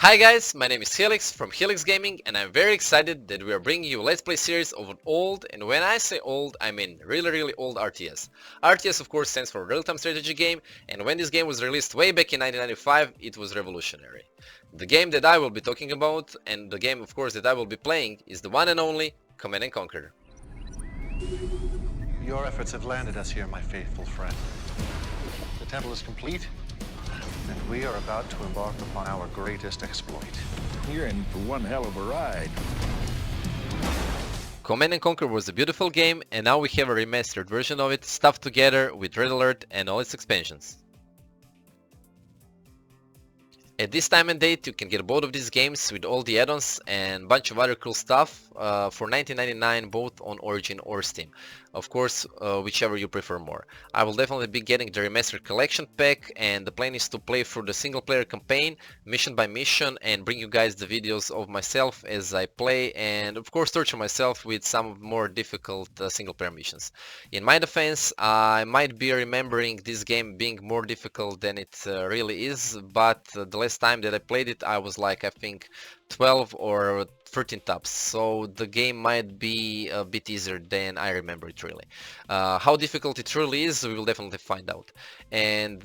Hi guys, my name is Helix from Helix Gaming and I'm very excited that we are bringing you a Let's Play series of an old, and when I say old, I mean really old RTS. RTS of course stands for real-time strategy game, and when this game was released way back in 1995, it was revolutionary. The game that I will be talking about, and the game of course that I will be playing, is the one and only Command Conquer. Your efforts have landed us here, my faithful friend. The temple is complete, and we are about to embark upon our greatest exploit. You're in for one hell of a ride. Command Conquer was a beautiful game, and now we have a remastered version of it, stuffed together with Red Alert and all its expansions. At this time and date you can get both of these games with all the add-ons and bunch of other cool stuff for $19.99 both on Origin or Steam. Of course, whichever you prefer more. I will definitely be getting the Remastered Collection pack, and the plan is to play through the single player campaign mission by mission and bring you guys the videos of myself as I play, and of course torture myself with some more difficult single player missions. In my defense, I might be remembering this game being more difficult than it really is, but the last time that I played it I was like, I think, 12 or 13 tops, so the game might be a bit easier than I remember it really. How difficult it truly is, we will definitely find out. And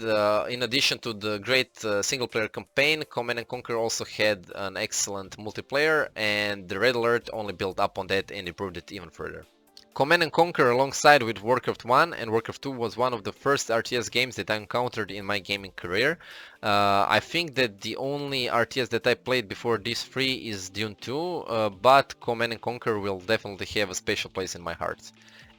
in addition to the great single player campaign, Command Conquer also had an excellent multiplayer, and the Red Alert only built up on that and improved it even further. Command & Conquer alongside with Warcraft 1 and Warcraft 2 was one of the first RTS games that I encountered in my gaming career. I think that the only RTS that I played before these three is Dune 2, but Command & Conquer will definitely have a special place in my heart.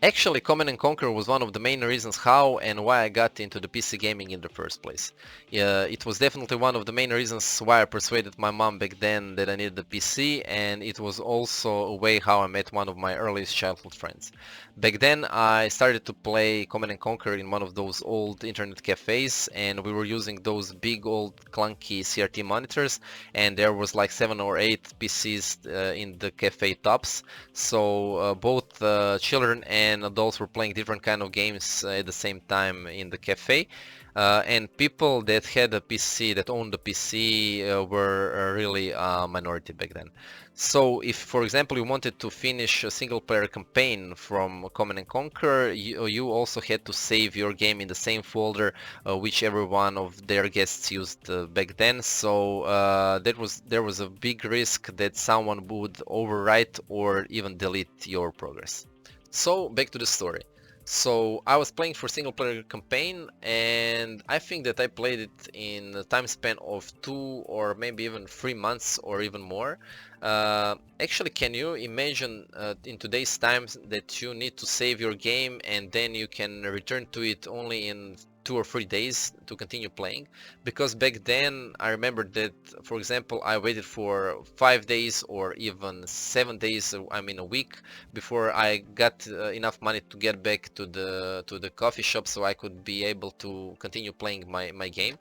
Actually, Command & Conquer was one of the main reasons how and why I got into the PC gaming in the first place. It was definitely one of the main reasons why I persuaded my mom back then that I needed a PC, and it was also a way how I met one of my earliest childhood friends. Back then I started to play Command & Conquer in one of those old internet cafes, and we were using those big old clunky CRT monitors, and there was like 7 or 8 PCs in the cafe tops, so both children and adults were playing different kind of games at the same time in the cafe. And people that had a PC, that owned a PC, were really a minority back then. So if, for example, you wanted to finish a single player campaign from Command & Conquer, you also had to save your game in the same folder whichever one of their guests used back then. So there was a big risk that someone would overwrite or even delete your progress. So back to the story. So I was playing for single player campaign, and I think that I played it in a time span of 2 or maybe even 3 months or even more. Actually, can you imagine in today's times that you need to save your game and then you can return to it only in 2 or 3 days to continue playing? Because back then I remember that, for example, I waited for 5 days or even 7 days, I mean a week, before I got enough money to get back to the coffee shop so I could be able to continue playing my game.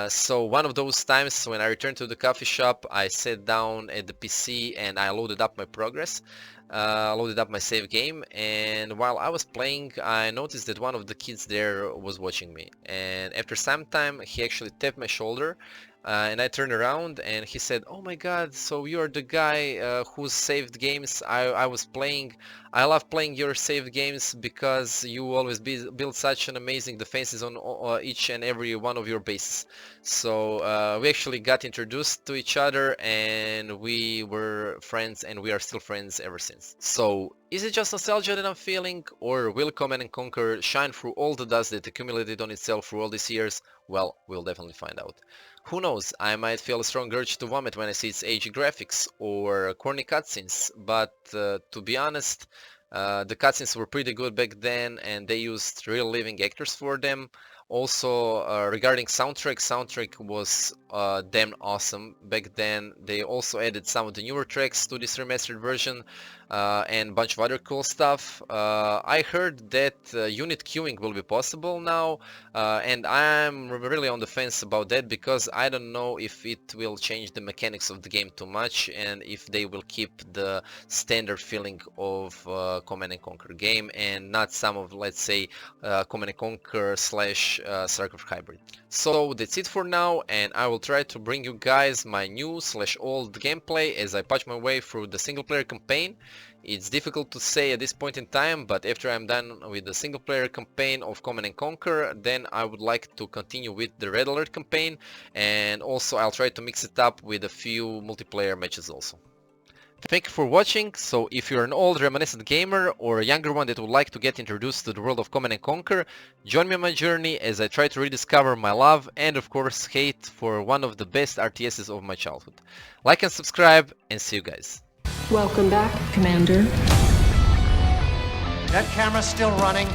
So one of those times when I returned to the coffee shop, I sat down at the PC and I loaded up my progress, loaded up my save game, and while I was playing I noticed that one of the kids there was watching me, and after some time he actually tapped my shoulder, and I turned around and he said, "Oh my god, so you're the guy who saved games I was playing. I love playing your saved games because you always build such an amazing defenses on each and every one of your bases." So we actually got introduced to each other and we were friends, and we are still friends ever since. So is it just nostalgia that I'm feeling, or will Command & Conquer shine through all the dust that accumulated on itself through all these years? Well, we'll definitely find out. Who knows, I might feel a strong urge to vomit when I see its aged graphics or corny cutscenes, but to be honest, the cutscenes were pretty good back then and they used real living actors for them. Also, regarding soundtrack was damn awesome back then. They also added some of the newer tracks to this remastered version, and a bunch of other cool stuff. I heard that unit queuing will be possible now, and I'm really on the fence about that because I don't know if it will change the mechanics of the game too much and if they will keep the standard feeling of Command & Conquer game and not some of, let's say, Command & Conquer slash slash StarCraft Hybrid. So that's it for now, and I will try to bring you guys my new slash old gameplay as I patch my way through the single player campaign. It's difficult to say at this point in time, but after I'm done with the single player campaign of Command Conquer, then I would like to continue with the Red Alert campaign, and also I'll try to mix it up with a few multiplayer matches also. Thank you for watching. So if you're an old reminiscent gamer or a younger one that would like to get introduced to the world of Command & Conquer, join me on my journey as I try to rediscover my love and of course hate for one of the best RTSs of my childhood. Like and subscribe, and see you guys. Welcome back, Commander. That camera's still running.